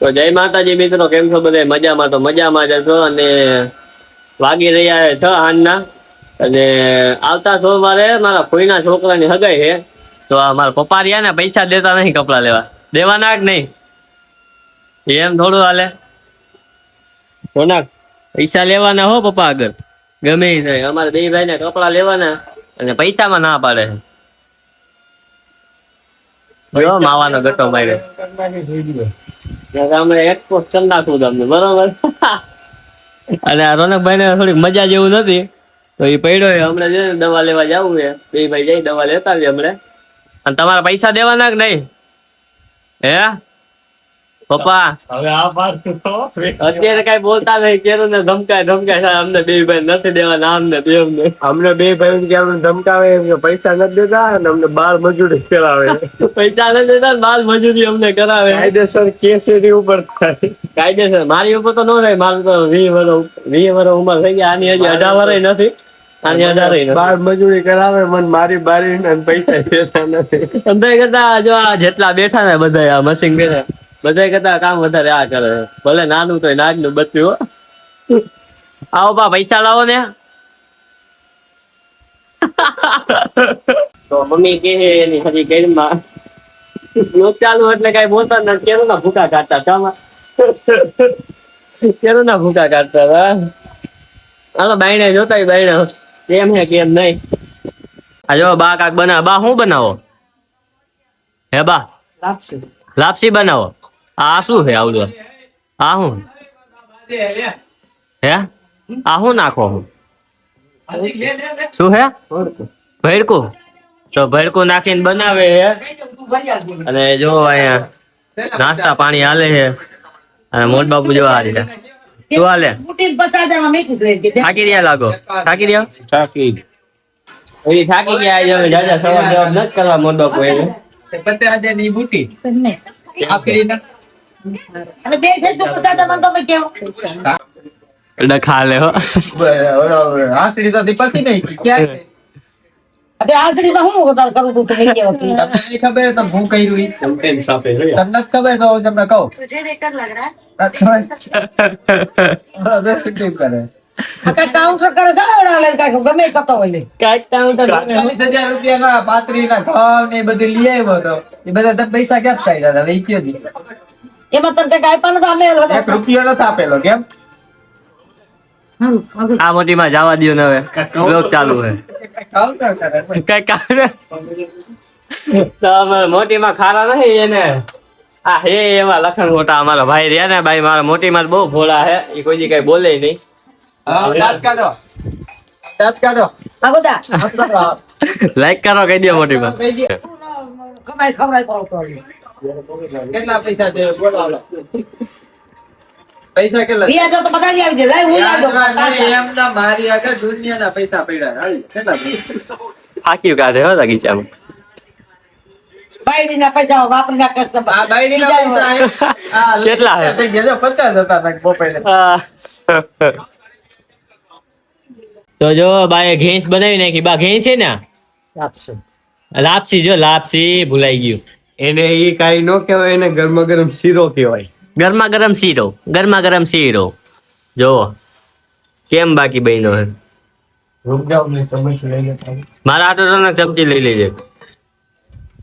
તો જય માતાજી મિત્રો, કેમ છો બધા? મજામાં? તો મજામાં જ છો. અને વાગી રહ્યા છે 6 સાંજના. અને આવતા સોમવારે મારા ફોઈના છોકરાની હગાઈ છે. તો આ મારા પપ્પા રહ્યા ને પૈસા દેતા નહીં કપડા લેવા. દેવાના કે નહીં? એમ થોડું હાલે. રોનક, પૈસા લેવાના હો પપ્પા આગળ, ગમે એ થાય. અમારે બે ભાઈ ને કપડા લેવાના અને પૈસામાં ના પાડે છે. માવાનો ગટો માર્યો. અમે એક્સપોર્ટ કરી નાખું તમને, બરોબર? અને આ રોનકભાઈ ને થોડીક મજા જેવું નથી, તો એ પડ્યો. હમણાં છે દવા લેવા જવું છે. બે ભાઈ જઈ દવા લેતા આવીએ હમણાં. અને તમારા પૈસા દેવાના કે નહીં? હે પપ્પા? હવે અત્યારે કઈ બોલતા નહીં. કેરું ને ધમકાય અમને બે ભાઈ નથી દેવાના. અમને બે ભાઈ કે ધમકાવે, પૈસા નથી દેતા અને અમને બાળ મજૂરી કરાવે. પૈસા નથી દેતા, બાળ મજૂરી અમને કરાવે. કાયદેસર કેસ એની ઉપર થાય. કાયદેસર મારી ઉપર તો ન થાય. મારું તો 20 વર્ષ ઉંમર થઈ ગયા. આની હજી 18 વર્ષ નથી. આની 18 બાળ મજૂરી કરાવે મને, મારી બારી ને પૈસા દેતા નથી. બધા કરતા જો આ જેટલા બેઠા ને બધા આ મશીન બેઠા, બધા કરતા કામ વધારે આ કરે. ભલે નાનું તો નાગનું બચ્યું. આવો બા, પૈસા લાવો ને. તો મમ્મી કે એની હજી ઘરમાં ચાલુ એટલે કઈ બોલતા ને. કેરું ના ભૂકા કાઢતા કામાં, કેરું ના ભૂકા કાઢતા હતા. હાલો બાયણે જોતા બાયણે કેમ હે કેમ નહીં. આ જો બા કાક બનાવો. બા શું બનાવો? હે બા? લાપસી બનાવો. આ શું છે આવડું? આ શું હે? આ શું નાખો? શું હે? ભેડકું. તો ભેડકું નાખીને બનાવે છે. અને જો અહીંયા નાસ્તા પાણી હાલે છે. અને મોટ બાપુ જો આ રીતે શું હાલે? થાકી રહ્યા લાગો? થાકી રહ્યા? થાકી ગયા. જાજા સવાલ જવાબ નથી કરવા મોટ બાપુ એને. ખા લે હો. પૈસા ક્યાં થાય એમાં તને કઈ આપ્યા નથી. રૂપિયો નથી આપેલો. કેમ? આ મોટી માં જવા દો ને. હવે બ્લોગ ચાલુ છે. મોટી માં ખારા નહીં એને. આ હે એવા લખણ મોટા અમારા ભાઈ રહ્યા ને. ભાઈ મારા મોટી માં બહુ ભોળા હે. એ કોઈ કઈ બોલે નહીં. લાઈક કરો, કહી દો મોટી માં. કમાઈ ખવડાય. કેટલા પૈસા છે બોલો? પૈસા કેટલા? વ્યાજ તો બધા આવી જાય. લાઈ હું લાવી દઉં. એમના મારી આગળ દુનિયાના પૈસા પડ્યા. કેટલા પૈસા? ફાક્યું કાઢે હો ગીચામાં. બાયડીના પૈસા વાપરીના કસ્ટમ. આ બાયડીના પૈસા કેટલા હે? 50 હતા ને પોપેને. તો જો બાએ ઘેંસ બનાવી નાખી. બા ઘેંસ છે ને? લાપસી. જો લાપસી ભૂલાઈ ગયું. એને એ કઈ નો કહેવાય, એને ગરમા ગરમ શીરો કહેવાય. ગરમા ગરમ શીરો. ગરમા ગરમ શીરો જો કેમ બાકી બહેનો હે. મારા હાટુ તો ચમચી લઈ લેજે.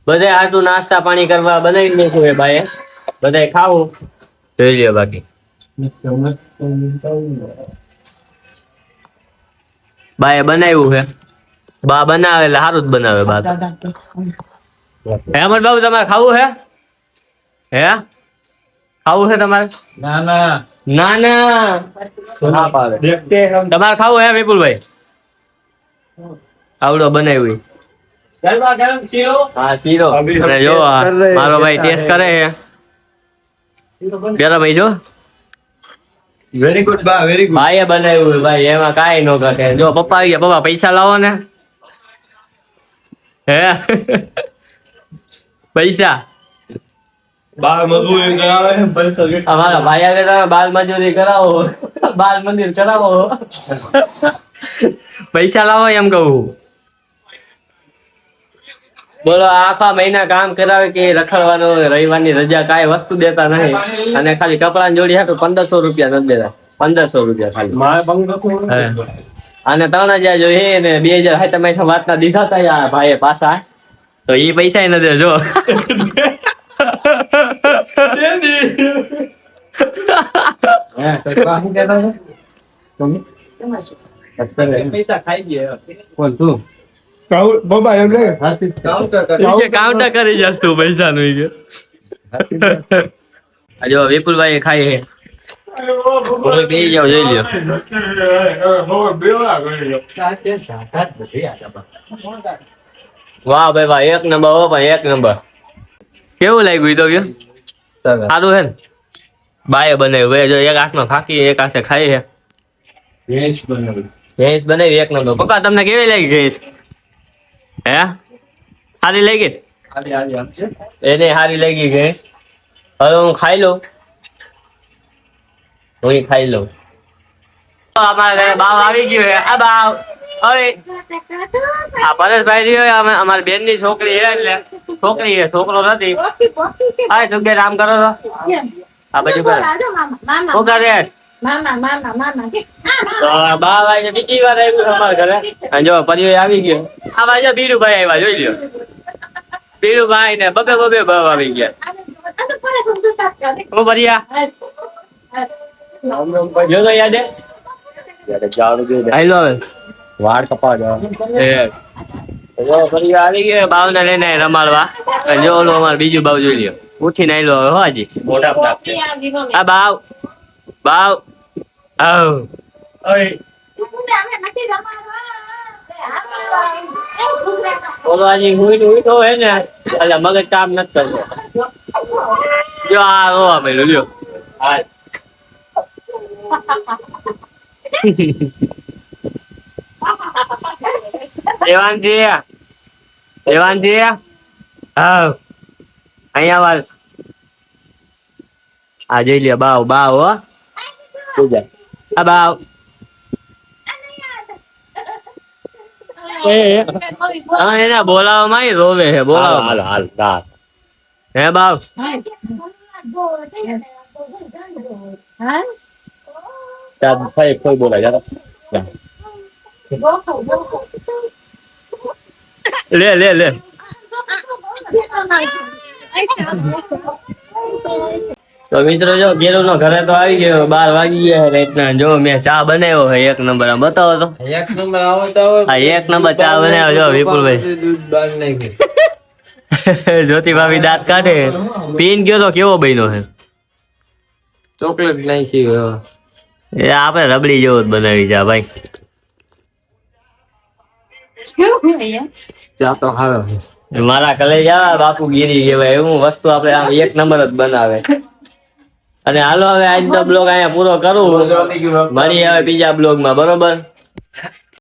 બધા હાટુ નાસ્તા પાણી કરવા બનાવી નાખ્યું હે બાએ. બધા ખાવું જોઈ લ્યો. બાકી બાએ બનાવ્યું છે. બા બનાવે એટલે સારું જ બનાવે. બા હેમંત બાબુ, તમારે ખાવું હે? હે ખાવું છે તમારે? ના ના ના ના પાડે. તમારે ખાવું હે વિપુલભાઈ? આવડો બનાવ્યું. ગરમા ગરમ શીરો. હા શીરો. અને જો મારો ભાઈ ટેસ્ટ કરે છે. ગરમ જો. વેરી ગુડ બા, વેરી ગુડ. ભાઈએ બનાવ્યું ભાઈ, એમાં કાંઈ નો ઘટે. જો પપ્પા આવી ગયા. પપ્પા પૈસા લાવો ને. હે પૈસા બાળ મજૂરી કરાવે, પૈસા કેટલા? અમારા ભાઈ આગળ તમે બાલ મજૂરી કરાવો, બાલ મંદિર કરાવો. પૈસા લાવો એમ કહું. બોલો આખા મહિના કામ કરાવે કે રખડવાનો રવિવારની રજા કાંઈ વસ્તુ દેતા નહીં અને ખાલી કપડાની જોડી હાટું 1500 રૂપિયા નથી દેતા 1500 રૂપિયા ખાલી હે. અને 3000 જોઈએ ને 2000 વાતના દીધા હતા યાર ભાઈએ પાછા તો એ પૈસા ન દે જો પૈસા ખાઈ ગયા કોણ તું બાબા એમ નહીં કાઉન્ટર કરી જશ તું પૈસા નું કે જો વિપુલભાઈ ખાઈ હે બે જાવ જોઈ લ્યો વાહ ભાઈ વાહ એક નંબર હો ભાઈ એક નંબર કેવું લાગ્યું ઈ તો કે સારું હે ને બાએ બનાવ્યું ભાઈ જો એક હાથમાં ફાકી એક હાથે ખાઈ છે ભેંસ બનાવી એક નંબર પપ્પા તમને કેવી લાગી ભેંસ હે સારી લાગી એને સારી લાગી ભેંસ હવે હું ખાઈ લઉં હું ખાઈ લઉં અમારે બાવ આવી ગયો હે આ બાવ હવે આ પરેશભાઈ રહ્યો અમારી બેન ની છોકરી છે એટલે છોકરી છે છોકરો નથી હા જગ્યાએ કામ કરો છો આ બધું કરે શું કરે બા ભાઈ બીજી વાર આવ્યું અમારા ઘરે અને જો પરિવાર આવી ગયો આ બાજુ બીરુભાઈ આવ્યા જોઈ લ્યો બીરુભાઈ ને બબે બબે ભાવ આવી ગયા હું પરિયા જો તો યાદ આઈ લો વાળ કપા જો પરિવાર આવી ગયો બાવ ને લઈને રમાડવા જો ઓલું અમારે બીજું બાવ જોઈ લ્યો ઉઠીને આઈ લો હવે હોજી મોટા આ બાવ બાવ આવ ઓલો આજે ઉઠો હે ને એટલે મગજ કામ નથી કરતો જો આ રોવા પેલું લ્યો દેવાનજી દેવાનજી આવ અહીંયા વાર આ જોઈ લ્યો બાવ બાવ હો આ બાવ હા એના બોલાવવામાં રોવે છે બોલાવ હાલ હાલ હાલ હે બાવ કોઈ બોલાય લે લે લે તો મિત્રો જો ગેરુ નો ઘરે તો આવી ગયો 12 વાગી ગયા રાતના જો મેં ચા બનાવ્યો છે એક નંબર આમ બતાવો તો એક નંબર આવો ચાવો હા એક નંબર ચા બનાવ્યો જો વિપુલભાઈ દૂધ બાર નાખી જ્યોતિ ભાભી દાંત કાઢે પીન ગયો તો કેવો બન્યો છે ચોકલેટ નાખી ગયો એ આપણે રબડી જેવો જ બનાવી છે ભાઈ ચા તો હારો મારા કલેજા બાપુ ગીરી કહેવાય એવું વસ્તુ આપણે આમ એક નંબર જ બનાવે અને હાલો હવે આજનો બ્લોગ અહીંયા પૂરો કરું મળીએ હવે બીજા બ્લોગમાં બરોબર